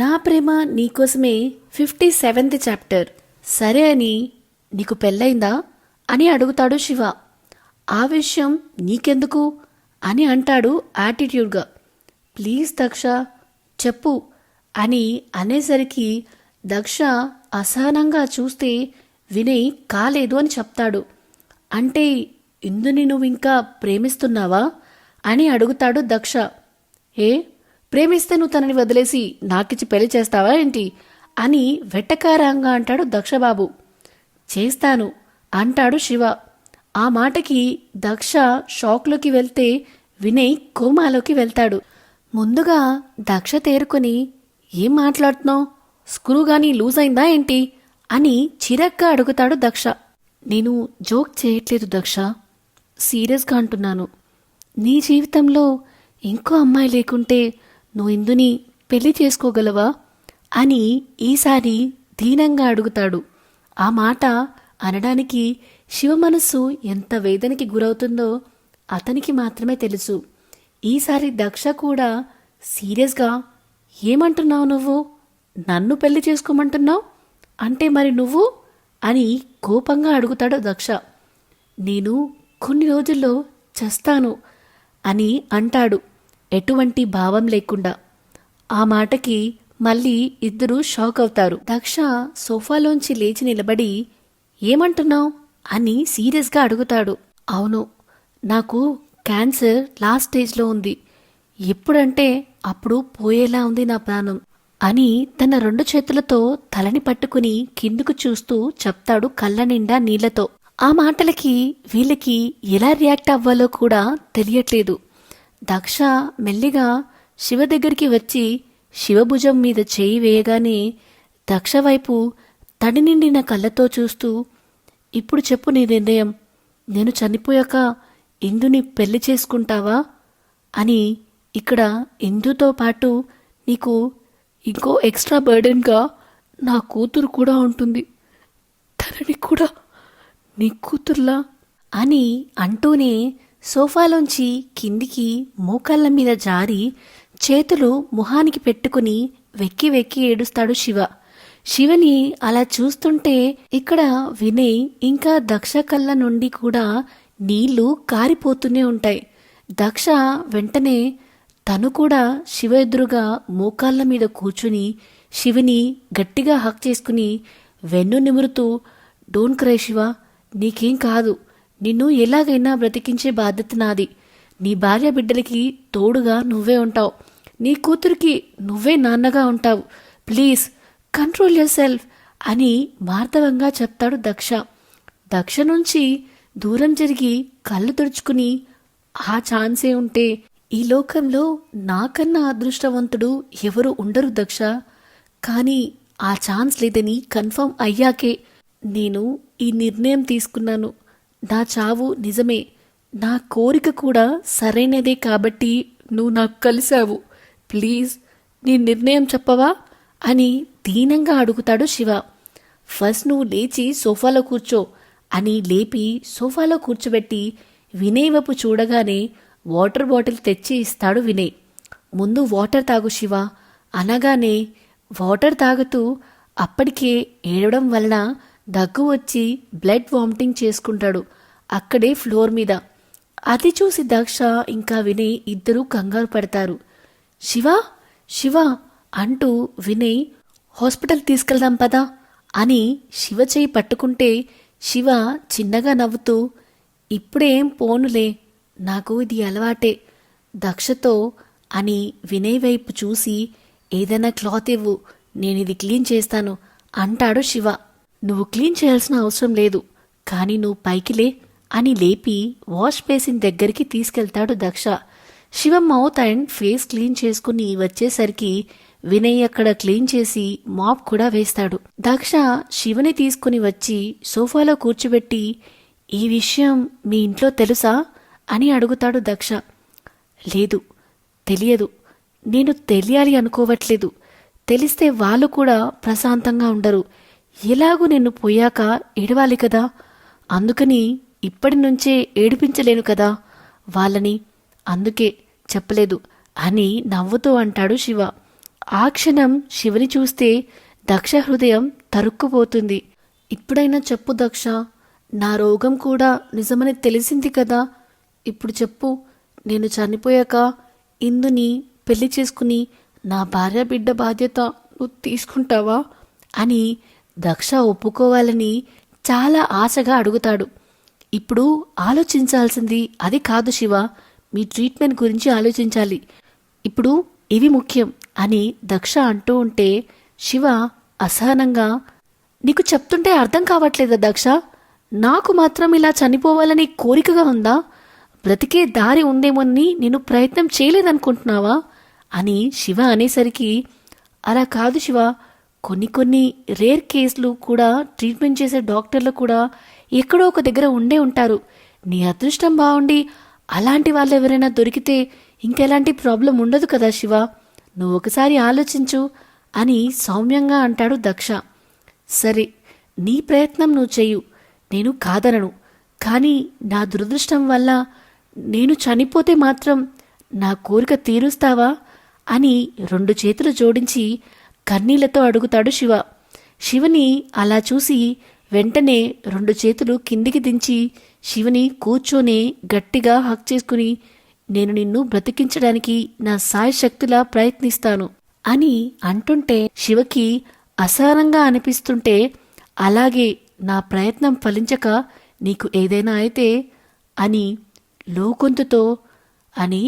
నా ప్రేమ నీకోసమే 57th chapter. సరే అని నీకు పెళ్ళయిందా అని అడుగుతాడు శివ. ఆ విషయం నీకెందుకు అని అంటాడు యాటిట్యూడ్గా. ప్లీజ్ దక్ష చెప్పు అని అనేసరికి దక్ష అసహనంగా చూస్తే వినయ్ కాలేదు అని చెప్తాడు. అంటే ఇందుని నువ్వింకా ప్రేమిస్తున్నావా అని అడుగుతాడు దక్ష. ఏ ప్రేమిస్తే నువ్వు తనని వదిలేసి నాకిచ్చి పెళ్లి చేస్తావా ఏంటి అని వెట్టకారంగా అంటాడు దక్షబాబు. చేస్తాను అంటాడు శివ. ఆ మాటకి దక్ష షాక్లోకి వెళ్తే వినయ్ కోమాలోకి వెళ్తాడు. ముందుగా దక్ష తేరుకొని ఏం మాట్లాడుతున్నావు, స్క్రూ గానీ లూజ్ అయిందా ఏంటి అని చిరగ్గా అడుగుతాడు దక్ష. నేను జోక్ చేయట్లేదు దక్ష, సీరియస్గా అంటున్నాను. నీ జీవితంలో ఇంకో అమ్మాయి లేకుంటే నువ్వు ఇందుని పెళ్లి చేసుకోగలవా అని ఈసారి దీనంగా అడుగుతాడు. ఆ మాట అనడానికి శివ మనస్సు ఎంత వేదనకి గురవుతుందో అతనికి మాత్రమే తెలుసు. ఈసారి దక్ష కూడా సీరియస్గా ఏమంటున్నావు నువ్వు, నన్ను పెళ్లి చేసుకోమంటున్నావు అంటే మరి నువ్వు అని కోపంగా అడుగుతాడు దక్ష. నేను కొన్ని రోజుల్లో చస్తాను అని అంటాడు ఎటువంటి భావం లేకుండా. ఆ మాటకి మళ్ళీ ఇద్దరూ షాక్ అవుతారు. దక్ష సోఫాలోంచి లేచి నిలబడి ఏమంటున్నావు అని సీరియస్గా అడుగుతాడు. అవును, నాకు క్యాన్సర్ లాస్ట్ స్టేజ్లో ఉంది, ఎప్పుడంటే అప్పుడు పోయేలా ఉంది నా ప్రాణం అని తన 2 చేతులతో తలని పట్టుకుని కిందుకు చూస్తూ చెప్తాడు కళ్ళ నిండా నీళ్లతో. ఆ మాటలకి వీళ్ళకి ఎలా రియాక్ట్ అవ్వాలో కూడా తెలియట్లేదు. దక్ష మెల్లిగా శివ దగ్గరికి వచ్చి శివభుజం మీద చేయి వేయగానే దక్ష వైపు తడి నిండిన కళ్ళతో చూస్తూ, ఇప్పుడు చెప్పు నీ నిర్ణయం, నేను చనిపోయాక ఇందుని పెళ్లి చేసుకుంటావా అని. ఇక్కడ ఇందుతో పాటు నీకు ఇంకో ఎక్స్ట్రా బర్డెన్గా నా కూతురు కూడా ఉంటుంది, తనని కూడా నీ కూతుర్లా అని అంటూనే సోఫాలోంచి కిందికి మోకాళ్ళ మీద జారి చేతులు మొహానికి పెట్టుకుని వెక్కి వెక్కి ఏడుస్తాడు శివ. శివని అలా చూస్తుంటే ఇక్కడ వినయ్ ఇంకా దక్ష కళ్ళ నుండి కూడా నీళ్లు కారిపోతూనే ఉంటాయి. దక్ష వెంటనే తను కూడా శివ ఎదురుగా మోకాళ్ళ మీద కూర్చుని శివని గట్టిగా హక్ చేసుకుని వెన్ను నిమురుతూ, డోంట్ క్రై శివ, నీకేం కాదు, నిన్ను ఎలాగైనా బ్రతికించే బాధ్యత నాది, నీ భార్య బిడ్డలకి తోడుగా నువ్వే ఉంటావు, నీ కూతురికి నువ్వే నాన్నగా ఉంటావు, ప్లీజ్ కంట్రోల్ యువర్ సెల్ఫ్ అని మార్దవంగా చెప్తాడు దక్ష. దక్ష నుంచి దూరం జరిగి కళ్ళు తుడుచుకుని, ఆ ఛాన్సే ఉంటే ఈ లోకంలో నాకన్నా అదృష్టవంతుడు ఎవరు ఉండరు దక్ష, కానీ ఆ ఛాన్స్ లేదని కన్ఫర్మ్ అయ్యాకే నేను ఈ నిర్ణయం తీసుకున్నాను. నా చావు నిజమే, నా కోరిక కూడా సరైనదే కాబట్టి నువ్వు నాకు కలిశావు, ప్లీజ్ నీ నిర్ణయం చెప్పవా అని దీనంగా అడుగుతాడు శివ. ఫస్ట్ నువ్వు లేచి సోఫాలో కూర్చో అని లేపి సోఫాలో కూర్చోబెట్టి వినయ్ వైపు చూడగానే వాటర్ బాటిల్ తెచ్చి ఇస్తాడు వినయ్. ముందు వాటర్ తాగు శివ అనగానే వాటర్ తాగుతూ అప్పటికే ఏడవడం వలన దగ్గు వచ్చి బ్లడ్ వామిటింగ్ చేసుకుంటాడు అక్కడే ఫ్లోర్ మీద. అది చూసి దక్ష ఇంకా వినయ్ ఇద్దరూ కంగారు పడతారు. శివ శివ అంటూ వినయ్ హాస్పిటల్ తీసుకెళ్దాం పదా అని శివ చేయి పట్టుకుంటే శివ చిన్నగా నవ్వుతూ, ఇప్పుడేం పోనులే, నాకు ఇది అలవాటే దక్షతో అని వినయ్ వైపు చూసి, ఏదైనా క్లాత్ ఇవ్వు, నేనిది క్లీన్ చేస్తాను అంటాడు శివ. నువ్వు క్లీన్ చేయాల్సిన అవసరం లేదు, కానీ నువ్వు పైకిలే అని లేపి వాష్ బేసిన్ దగ్గరికి తీసుకెళ్తాడు Daksha. Shiva mouth and face clean చేసుకుని వచ్చేసరికి వినయ్ అక్కడ క్లీన్ చేసి మాప్ కూడా వేస్తాడు. దక్ష శివని తీసుకుని వచ్చి సోఫాలో కూర్చోబెట్టి, ఈ విషయం మీ ఇంట్లో తెలుసా అని అడుగుతాడు దక్ష. లేదు, తెలియదు, నేను తెలియాలి అనుకోవట్లేదు, తెలిస్తే వాళ్ళు కూడా ప్రశాంతంగా ఉండరు, ఎలాగూ నేను పోయాక ఏడవాలి కదా, అందుకని ఇప్పటి నుంచే ఏడిపించలేను కదా వాళ్ళని, అందుకే చెప్పలేదు అని నవ్వుతూ అంటాడు శివ. ఆ క్షణం శివని చూస్తే దక్ష హృదయం తరుక్కుపోతుంది. ఇప్పుడైనా చెప్పు దక్ష, నా రోగం కూడా నిజమని తెలిసింది కదా. ఇప్పుడు చెప్పు, నేను చనిపోయాక ఇందుని పెళ్లి చేసుకుని నా భార్య బిడ్డ బాధ్యత నువ్వు తీసుకుంటావా అని దక్ష ఒప్పుకోవాలని చాలా ఆశగా అడుగుతాడు. ఇప్పుడు ఆలోచించాల్సింది అది కాదు శివ, మీ ట్రీట్మెంట్ గురించి ఆలోచించాలి. ఇప్పుడు ఇవి ముఖ్యం అని దక్ష అంటూ ఉంటే శివ అసహనంగా, నీకు చెప్తుంటే అర్థం కావట్లేదా దక్ష? నాకు మాత్రం ఇలా చనిపోవాలని కోరికగా ఉందా? బ్రతికే దారి ఉందేమోని నేను ప్రయత్నం చేయలేదనుకుంటున్నావా అని శివ అనేసరికి, అలా కాదు శివ, కొన్ని రేర్ కేసులు కూడా ట్రీట్మెంట్ చేసే డాక్టర్లు కూడా ఎక్కడో ఒక దగ్గర ఉండే ఉంటారు. నీ అదృష్టం బాగుండి అలాంటి వాళ్ళు ఎవరైనా దొరికితే ఇంకెలాంటి ప్రాబ్లం ఉండదు కదా శివ, నువ్వు ఒకసారి ఆలోచించు అని సౌమ్యంగా అంటాడు దక్ష. సరే, నీ ప్రయత్నం నువ్వు చెయ్యు, నేను కాదనను. కానీ నా దురదృష్టం వల్ల నేను చనిపోతే మాత్రం నా కోరిక తీరుస్తావా అని 2 చేతులు జోడించి కన్నీళ్లతో అడుగుతాడు శివ. శివని అలా చూసి వెంటనే 2 చేతులు కిందికి దించి శివని కూర్చొని గట్టిగా హక్ చేసుకుని, నేను నిన్ను బ్రతికించడానికి నా సాయశక్తులా ప్రయత్నిస్తాను అని అంటుంటే శివకి అసహనంగా అనిపిస్తుంటే, అలాగే నా ప్రయత్నం ఫలించక నీకు ఏదైనా అయితే అని లోగొంతుతో అని,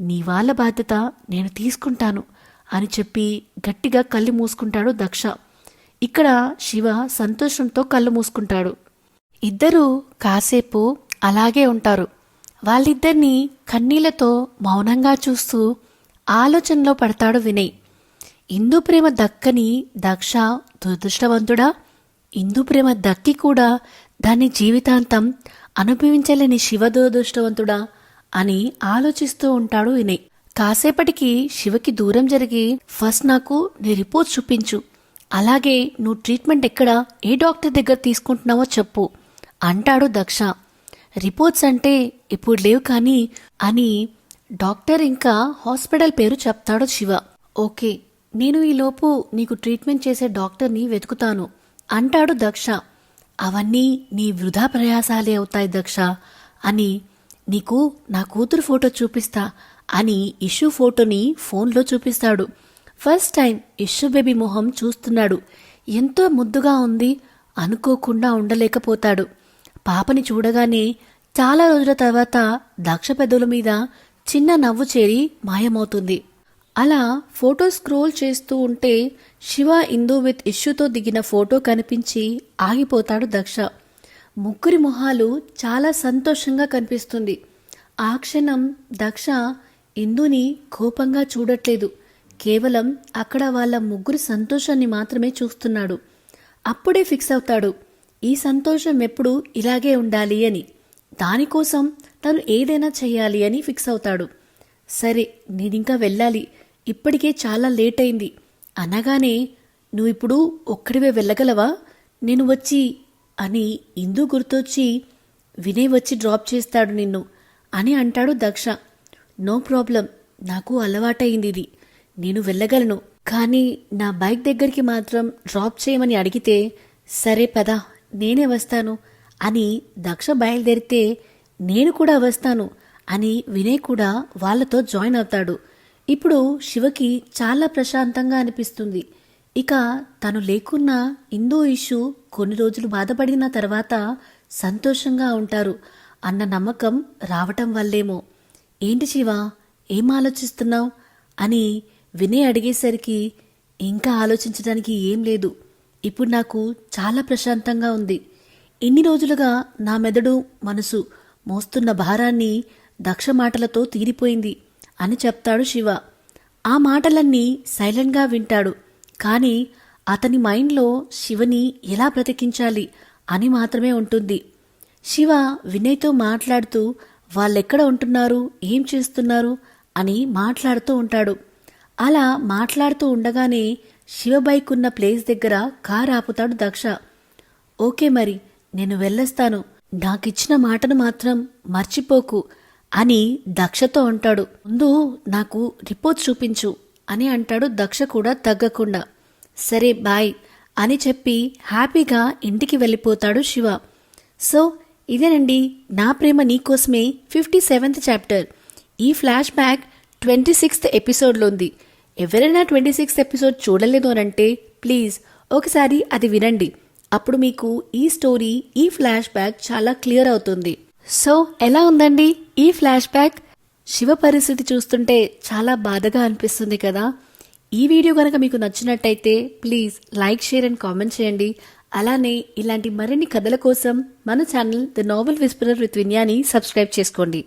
నీ వాళ్ళ బాధ్యత నేను తీసుకుంటాను అని చెప్పి గట్టిగా కళ్ళు మూసుకుంటాడు దక్ష. ఇక్కడ శివ సంతోషంతో కళ్ళు మూసుకుంటాడు. ఇద్దరూ కాసేపు అలాగే ఉంటారు. వాళ్ళిద్దరినీ కన్నీళ్లతో మౌనంగా చూస్తూ ఆలోచనలో పడతాడు వినయ్. ఇందు ప్రేమ దక్కని దక్ష దురదృష్టవంతుడా? ఇందు ప్రేమ దక్కి కూడా దాన్ని జీవితాంతం అనుభవించలేని శివ దురదృష్టవంతుడా అని ఆలోచిస్తూ ఉంటాడు వినయ్. కాసేపటికి శివకి దూరం జరిగి, ఫస్ట్ నాకు నీ రిపోర్ట్స్ చూపించు, అలాగే నువ్వు ట్రీట్మెంట్ ఎక్కడ, ఏ డాక్టర్ దగ్గర తీసుకుంటున్నావో చెప్పు అంటాడు దక్ష. రిపోర్ట్స్ అంటే ఇప్పుడు లేవు కానీ అని డాక్టర్ ఇంకా హాస్పిటల్ పేరు చెప్తాడు శివ. ఓకే, నేను ఈలోపు నీకు ట్రీట్మెంట్ చేసే డాక్టర్ని వెతుకుతాను అంటాడు దక్ష. అవన్నీ నీ వృధా ప్రయాసాలే అవుతాయి దక్ష అని, నీకు నా కూతురు ఫోటో చూపిస్తా అని ఇష్యూ ఫోటోని ఫోన్లో చూపిస్తాడు. ఫస్ట్ టైం ఇష్యూ బేబీ మొహం చూస్తున్నాడు. ఎంతో ముద్దుగా ఉంది, అనుకోకుండా ఉండలేకపోతాడు. పాపని చూడగానే చాలా రోజుల తర్వాత దక్ష పెదవుల మీద చిన్న నవ్వు చేరి మాయమవుతుంది. అలా ఫోటో స్క్రోల్ చేస్తూ ఉంటే శివ ఇందు విత్ ఇష్యూతో దిగిన ఫోటో కనిపించి ఆగిపోతాడు దక్ష. ముగ్గురి మొహాలు చాలా సంతోషంగా కనిపిస్తుంది. ఆ క్షణం దక్ష ఇందుని కోపంగా చూడట్లేదు, కేవలం అక్కడ వాళ్ళ ముగ్గురి సంతోషాన్ని మాత్రమే చూస్తున్నాడు. అప్పుడే ఫిక్స్ అవుతాడు, ఈ సంతోషం ఎప్పుడు ఇలాగే ఉండాలి అని. దానికోసం తను ఏదైనా చెయ్యాలి అని ఫిక్స్ అవుతాడు. సరే, నేనింకా వెళ్ళాలి, ఇప్పటికే చాలా లేట్ అయింది అనగానే, నువ్విప్పుడు ఒక్కడివే వెళ్ళగలవా, నేను వచ్చి అని ఇందు గుర్తొచ్చి, వినయ్ వచ్చి డ్రాప్ చేస్తాడు నిన్ను అని అంటాడు దక్ష. నో ప్రాబ్లం, నాకు అలవాటైంది ఇది, నేను వెళ్ళగలను. కానీ నా బైక్ దగ్గరికి మాత్రం డ్రాప్ చేయమని అడిగితే, సరే పద నేనే వస్తాను అని దక్ష బయలుదేరితే, నేను కూడా వస్తాను అని వినయ్ కూడా వాళ్లతో జాయిన్ అవుతాడు. ఇప్పుడు శివకి చాలా ప్రశాంతంగా అనిపిస్తుంది. ఇక తను లేకున్నా ఇందు ఇష్యూ కొన్ని రోజులు బాధపడిన తర్వాత సంతోషంగా ఉంటారు అన్న నమ్మకం రావటం వల్లేమో. ఏంటి శివ, ఏం ఆలోచిస్తున్నావు అని వినయ్ అడిగేసరికి, ఇంకా ఆలోచించడానికి ఏం లేదు, ఇప్పుడు నాకు చాలా ప్రశాంతంగా ఉంది. ఇన్ని రోజులుగా నా మెదడు మనసు మోస్తున్న భారాన్ని దక్ష మాటలతో తీరిపోయింది అని చెప్తాడు శివ. ఆ మాటలన్నీ సైలెంట్గా వింటాడు. కానీ అతని మైండ్లో శివని ఎలా బ్రతికించాలి అని మాత్రమే ఉంటుంది. శివ వినయ్తో మాట్లాడుతూ వాళ్ళెక్కడ ఉంటున్నారు, ఏం చేస్తున్నారు అని మాట్లాడుతూ ఉంటాడు. అలా మాట్లాడుతూ ఉండగానే శివ బైక్ ఉన్న ప్లేస్ దగ్గర కారు ఆపుతాడు దక్ష. ఓకే మరి, నేను వెళ్ళొస్తాను, నాకిచ్చిన మాటను మాత్రం మర్చిపోకు అని దక్షతో అంటాడు. ముందు నాకు రిపోర్ట్స్ చూపించు అని అంటాడు దక్ష కూడా తగ్గకుండా. సరే బాయ్ అని చెప్పి హ్యాపీగా ఇంటికి వెళ్ళిపోతాడు శివ. సో ఇదేనండి నా ప్రేమ నీకోసమే 57th చాప్టర్. ఈ ఫ్లాష్ బ్యాక్ 26th ఎపిసోడ్లో ఉంది. ఎవరైనా 26th ఎపిసోడ్ చూడలేదు అనంటే ప్లీజ్ ఒకసారి అది వినండి. అప్పుడు మీకు ఈ స్టోరీ, ఈ ఫ్లాష్ బ్యాక్ చాలా క్లియర్ అవుతుంది. సో ఎలా ఉందండి ఈ ఫ్లాష్ బ్యాక్? శివ పరిస్థితి చూస్తుంటే చాలా బాధగా అనిపిస్తుంది కదా. ఈ వీడియో కనుక మీకు నచ్చినట్టయితే please like, share and comment చేయండి. అలానే ఇలాంటి మరిన్ని కథల కోసం మన channel the novel whisperer with Vinyani subscribe చేసుకోండి.